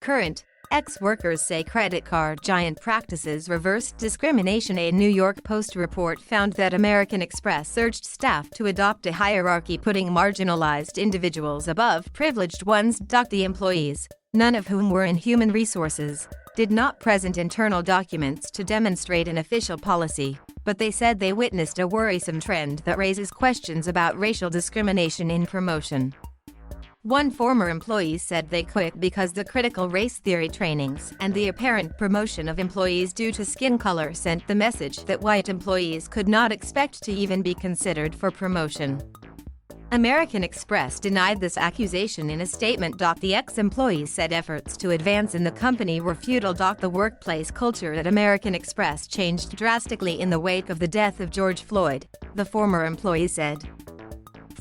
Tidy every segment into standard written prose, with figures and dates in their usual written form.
Current ex-workers say credit card giant practices reversed discrimination. A New York Post report found that American Express urged staff to adopt a hierarchy putting marginalized individuals above privileged ones. The employees, none of whom were in human resources, did not present internal documents to demonstrate an official policy, but they said they witnessed a worrisome trend that raises questions about racial discrimination in promotion. One former employee said they quit because the critical race theory trainings and the apparent promotion of employees due to skin color sent the message that white employees could not expect to even be considered for promotion. American Express denied this accusation in a statement. The ex-employee said efforts to advance in the company were futile. The workplace culture at American Express changed drastically in the wake of the death of George Floyd, the former employee said.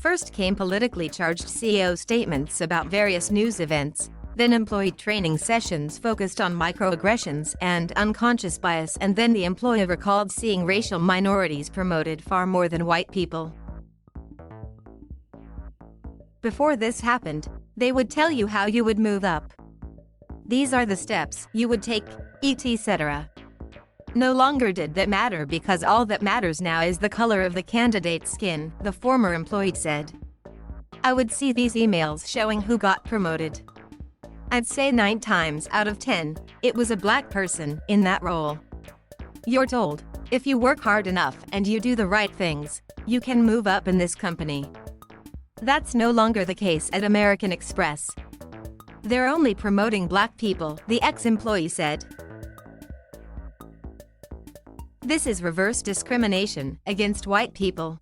First came politically charged CEO statements about various news events, then employee training sessions focused on microaggressions and unconscious bias, and then the employee recalled seeing racial minorities promoted far more than white people. Before this happened, they would tell you how you would move up. These are the steps you would take, etc. No longer did that matter because all that matters now is the color of the candidate's skin, the former employee said. I would see these emails showing who got promoted. I'd say 9 times out of 10, it was a black person in that role. You're told, if you work hard enough and you do the right things, you can move up in this company. That's no longer the case at American Express. They're only promoting black people, the ex-employee said. This is reverse discrimination against white people.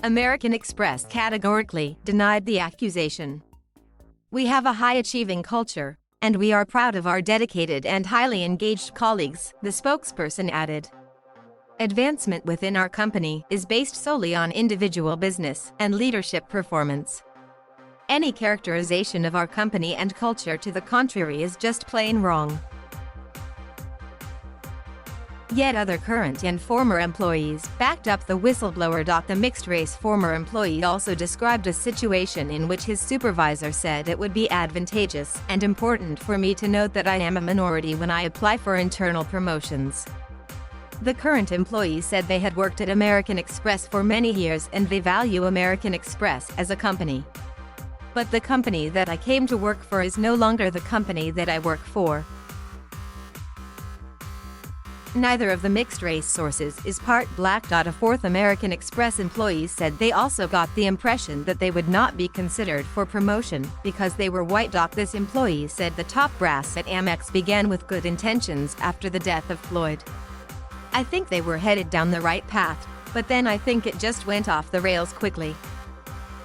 American Express categorically denied the accusation. We have a high-achieving culture, and we are proud of our dedicated and highly engaged colleagues, the spokesperson added. Advancement within our company is based solely on individual business and leadership performance. Any characterization of our company and culture to the contrary is just plain wrong. Yet other current and former employees backed up the whistleblower. The mixed-race former employee also described a situation in which his supervisor said it would be advantageous and important for me to note that I am a minority when I apply for internal promotions. The current employee said they had worked at American Express for many years and they value American Express as a company. But the company that I came to work for is no longer the company that I work for. Neither of the mixed-race sources is part black. A fourth American Express employee said they also got the impression that they would not be considered for promotion because they were white. This employee said the top brass at Amex began with good intentions after the death of Floyd. I think they were headed down the right path, but then I think it just went off the rails quickly.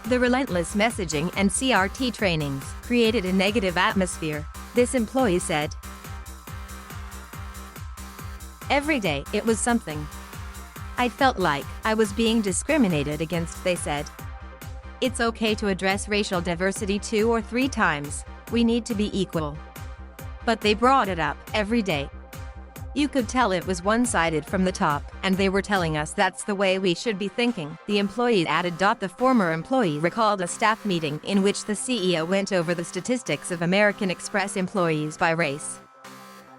The relentless messaging and CRT trainings created a negative atmosphere, this employee said. Every day, it was something. I felt like I was being discriminated against, they said. It's okay to address racial diversity 2 or 3 times. We need to be equal. But they brought it up every day. You could tell it was one-sided from the top, and they were telling us that's the way we should be thinking, the employee added. The former employee recalled a staff meeting in which the CEO went over the statistics of American Express employees by race.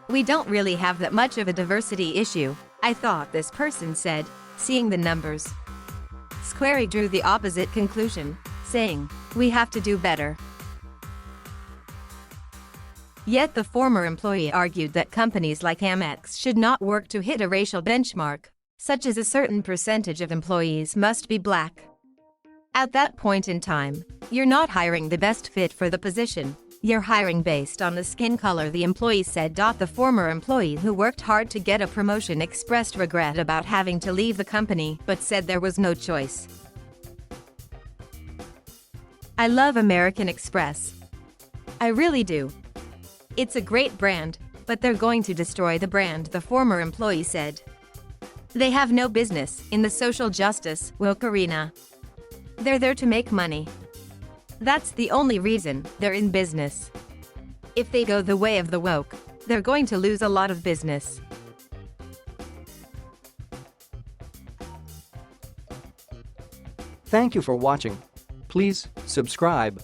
We don't really have that much of a diversity issue, I thought, this person said, seeing the numbers. Squarey drew the opposite conclusion, saying, we have to do better. Yet the former employee argued that companies like Amex should not work to hit a racial benchmark, such as a certain percentage of employees must be black. At that point in time, you're not hiring the best fit for the position. You're hiring based on the skin color, the employee said. The former employee who worked hard to get a promotion expressed regret about having to leave the company, but said there was no choice. I love American Express. I really do. It's a great brand, but they're going to destroy the brand, the former employee said. They have no business in the social justice woke arena. They're there to make money. That's the only reason they're in business. If they go the way of the woke, they're going to lose a lot of business. Thank you for watching. Please subscribe.